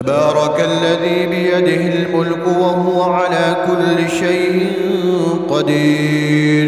تبارك الذي بيده الملك وهو على كل شيء قدير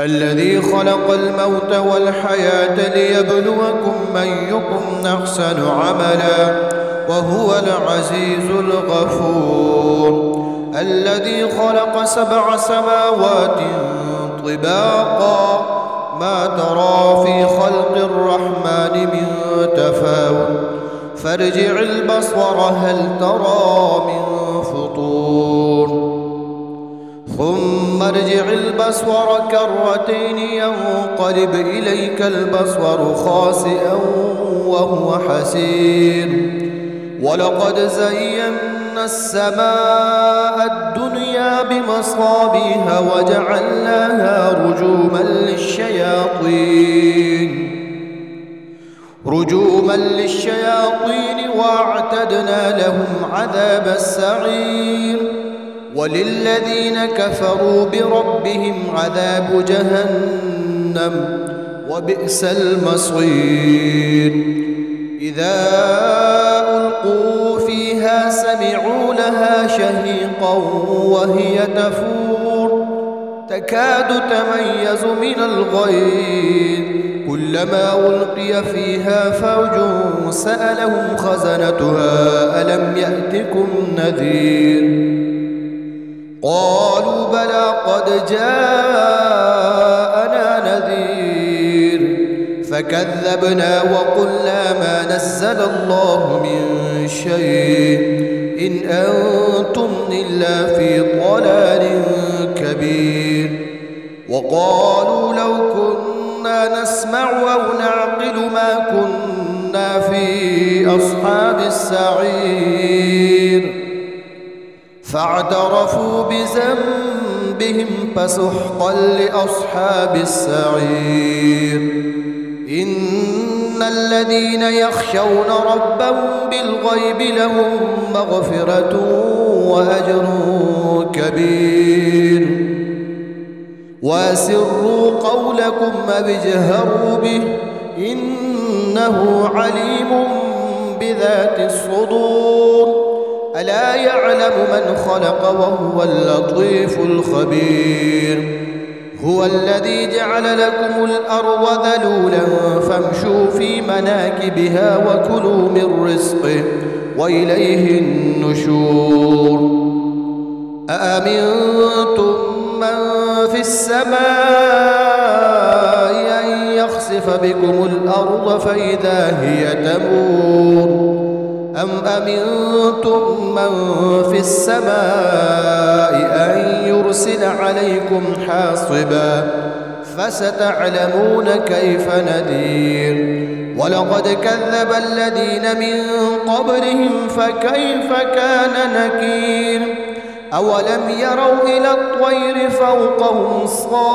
الذي خلق الموت والحياة ليبلوكم أيكم أحسن عملا وهو العزيز الغفور الذي خلق 7 سماوات طباقا ما ترى في خلق الرحمن من تفاوت فارجع البصر هل ترى من فطور ثم ارجع البصر كرتين ينقلب إليك البصر خاسئا وهو حسير ولقد زينا السماء الدنيا بمصابيح وجعلناها رجوما للشياطين واعتدنا لهم عذاب السعير وللذين كفروا بربهم عذاب جهنم وبئس المصير إذا ألقوا فيها سمعوا لها شهيقا وهي تفور تكاد تميز من الغيظ كلما ألقي فيها فوج سألهم خزنتها ألم يأتكم نذير قالوا بلى قد جاءنا نذير فكذبنا وقلنا ما نزل الله من شيء إن أنتم إلا في ضلال كبير وقالوا لو كنا نسمع أو نعقل ما كنا في أصحاب السعير فاعترفوا بذنبهم فسحقا لأصحاب السعير إن الذين يخشون ربهم بالغيب لهم مغفرة وأجر كبير وأسروا قولكم أو اجهروا به إنه عليم بذات الصدور ألا يعلم من خلق وهو اللطيف الخبير هو الذي جعل لكم الأرض ذلولا فامشوا في مناكبها وكلوا من رزقه وإليه النشور أأمنتم من في السماء أن يخسف بكم الأرض فإذا هي تمور أم أمنتم من في السماء أن يرسل عليكم حاصبا فستعلمون كيف نذير ولقد كذب الذين من قبلهم فكيف كان نكير أولم يروا إلى الطير فوقهم صافات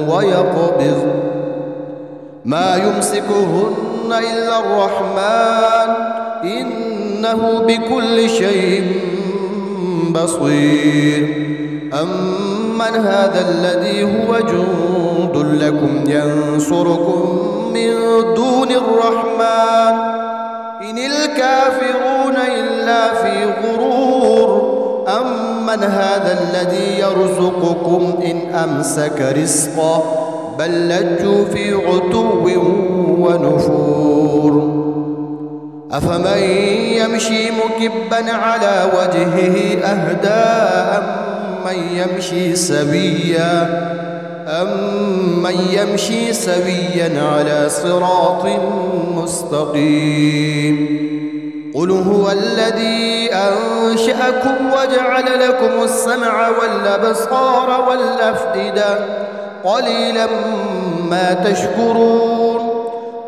ويقبض ما يمسكهن إلا الرحمن إنه بكل شيء بصير أمن هذا الذي هو جند لكم ينصركم من دون الرحمن إن الكافرون إلا في غرور أمن هذا الذي يرزقكم إن أمسك رزقه بل لجوا في عتو ونفور أفمن يمشي مكبا على وجهه أهدى أمن يمشي سويا على صراط مستقيم قل هو الذي أنشأكم وجعل لكم السمع والأبصار والأفئدة قليلا ما تشكرون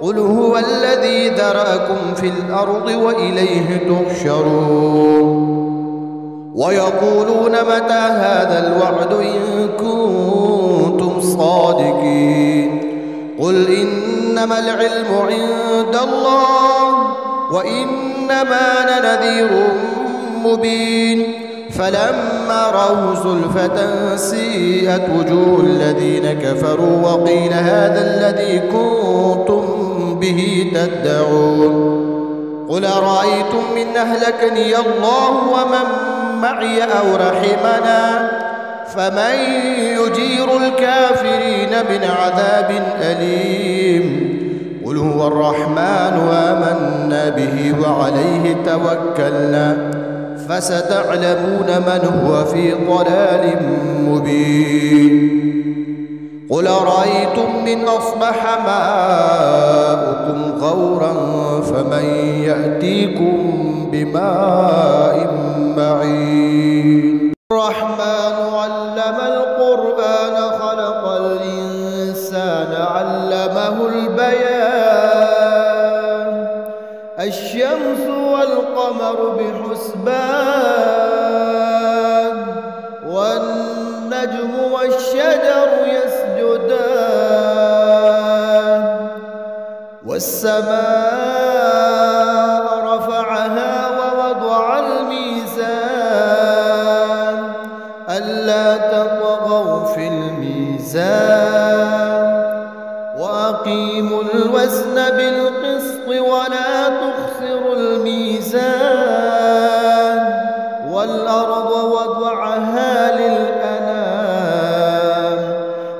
قل هو الذي ذرأكم في الأرض وإليه تحشرون ويقولون متى هذا الوعد إن كنتم صادقين قل إنما العلم عند الله وإنما أنا نذير مبين فلما رأوا زلفة سيئت وجوه الذين كفروا وقيل هذا الذي كنتم به تدعون قل أرأيتم إن أهلكني الله ومن معي أو رحمنا فمن يجير الكافرين من عذاب أليم قل هو الرحمن آمنا به وعليه توكلنا فستعلمون من هو في ضلال مبين قل أرأيتم إن أصبح ماؤكم غورا فمن يأتيكم بماء معين الرحمن علم القرآن خلق الإنسان علمه البيان الشمس والقمر بحسبان والنجم والشجر يسجدان والسماء رفعها ووضع الميزان ألا تطغوا في الميزان وأقيموا الوزن بالقسط ولا تخسروا الميزان والأرض وضعها للأنام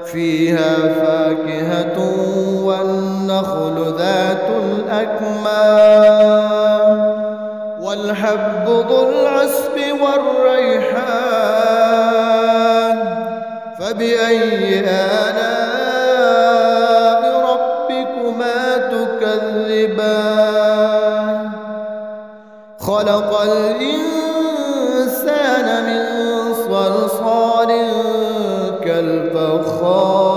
فيها فاكهة والنخل ذات الأكمام والحب ذو العصف والريحان فبأي آلاء ربكما تكذبان خلق الإنسان من صلصال كالفخار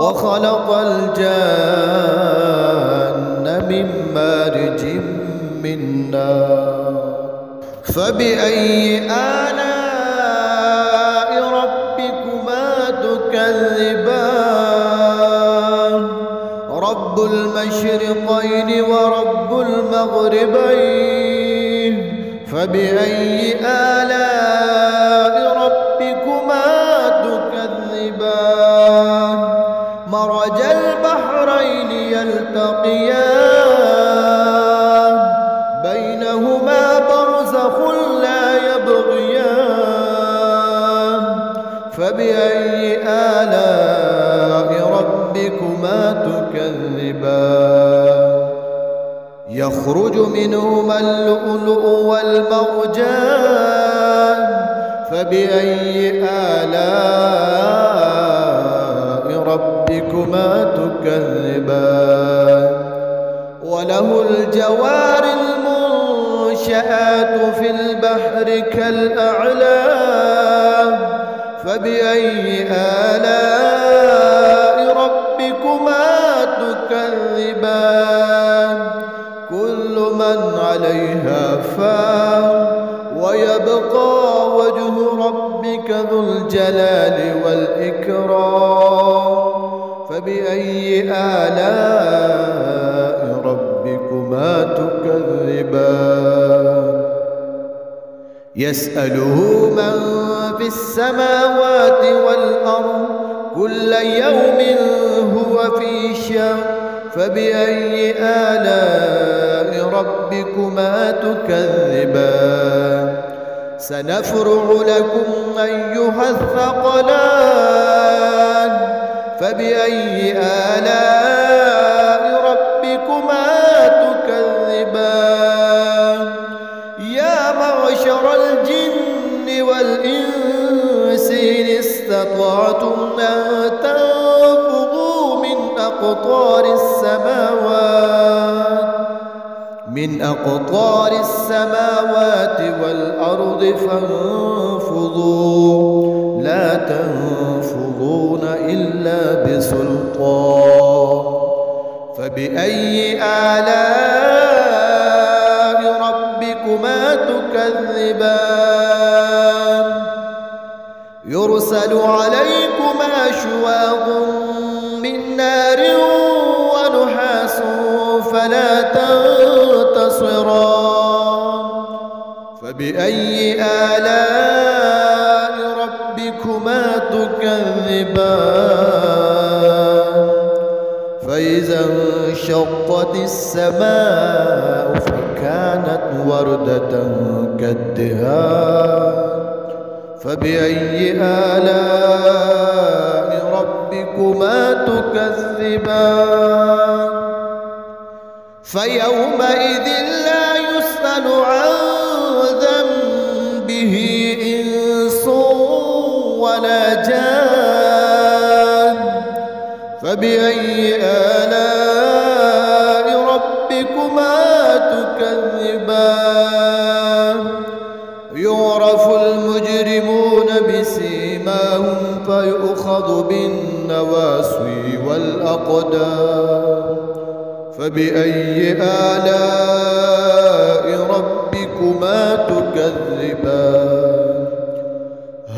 وخلق الجان من مارج من نار فبأي آلاء ربكما تكذبان رب المشرقين ورب المغربين فبأي آلاء ربكما تكذبان مرج البحرين يلتقيان بينهما برزخ لا يبغيان فبأي آلاء ربكما تكذبان يخرج منهما اللؤلؤ والمرجان فبأي آلاء ربكما تكذبان وله الجوار المنشآت في البحر كالأعلام فبأي آلاء ربكما تكذبان كل من عليها فان ويبقى وجه ربك ذو الجلال والإكرام فبأي آلاء ربكما تكذبان يسأله من في السماوات والأرض كل يوم هو في شأن فبأي آلاء ربكما تكذبان سنفرغ لكم أيها الثقلان فبأي آلاء ربكما تكذبان يا معشر الجن والإنس إن استطعتم أن تنفذوا من أقطار السماوات والأرض فانفذوا لا تنفذون إلا بسلطان فبأي آلاء ربكما تكذبان يرسل عليكما شواظ من نار ونحاس فلا تنتصران فبأي آلاء ربكما تكذبان فإذا إذا انشقت السماء فكانت وردة كالدهان فبأي آلاء ربكما تكذبان فيومئذ لا يسأل عن ذنبه إنس ولا جان فبأي آلاء ربكما تكذبان يعرف المجرمون بسيماهم فيؤخذ بالنواصي والأقدام فبأي آلاء ربكما تكذبان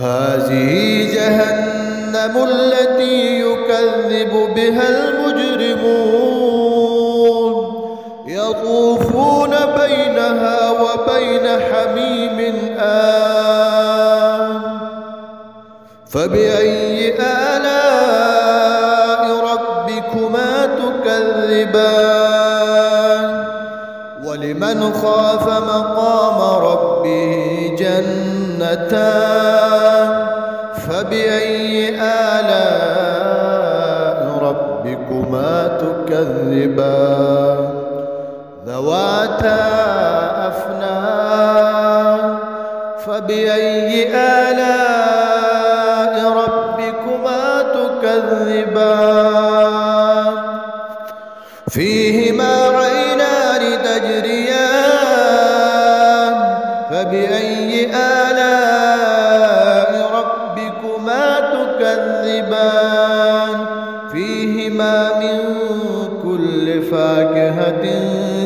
هذه جهنم التي يكذب بها المجرمون يطوفون بينها وبين حميم آن فبأي آلاء ربكما تكذبان ولمن خاف مقام ربه جنتان فبأي آلاء ربكما تكذبان ذواتا أفنان فبأي آلاء ربكما تكذبان فيهما عينان تجريان فبأي آلاء ربكما تكذبان فيهما من كل فاكهة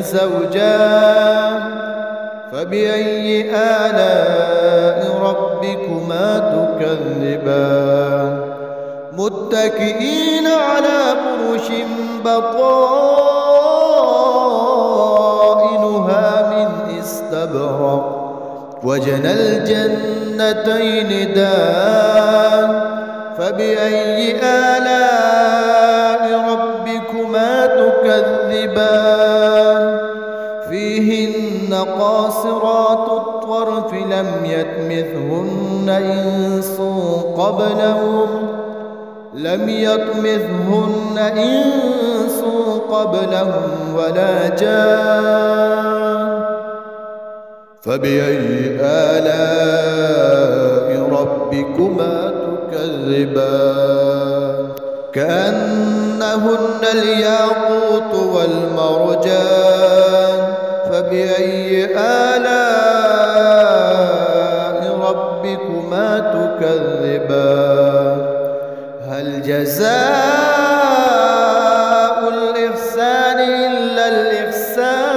زوجان فبأي آلاء ربكما تكذبان متكئين على فرش بطائنها من استبرق وجنى الجنتين دان فبأي آلاء ربكما تكذبان فيهن قاصرات الطرف لم يطمثهن إنس قبلهم ولا جان فبأي آلاء ربكما تكذبان كأنهن الياقوت والمرجان فبأي آلاء ربكما تكذبان هل جزاء الإحسان إلا الإحسان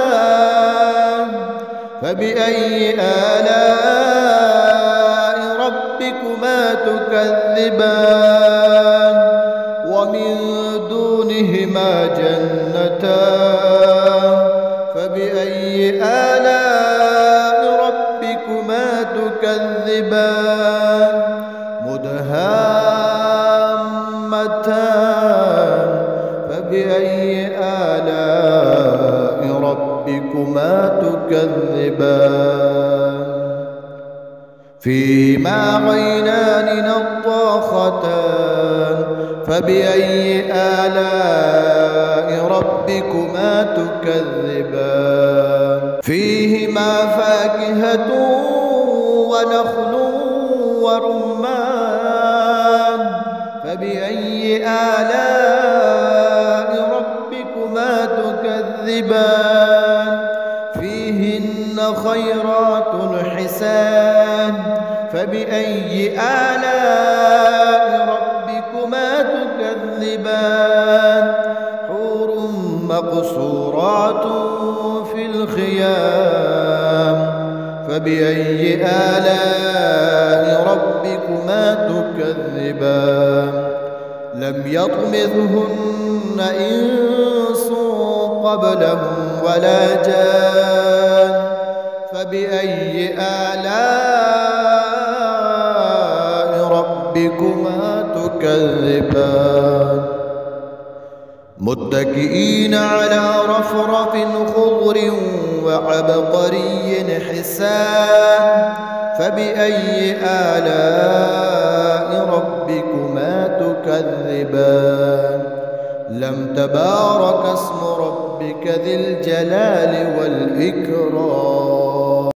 فبأي آلاء ربكما تكذبان ومن دونهما جنتان فبأي آلاء ربكما تكذبان مدهامتان فبأي آلاء ربكما تكذبان فيما عينان نضاختان فبأي آلاء ربكما تكذبان فيهما فاكهة ونخل ورمان فبأي آلاء ربكما تكذبان فيهن خيرات حسان فبأي آلاء ربكما تكذبان حور مقصورات في الخيام فبأي آلاء ربكما تكذبان لم يطمثهن إنس قبلهم ولا جان فبأي آلاء ربكما تكذبان متكئين على رفرف خضر وعبقري حسان فبأي آلاء ربكما تكذبان لم تبارك اسم ربك ذي الجلال والإكرام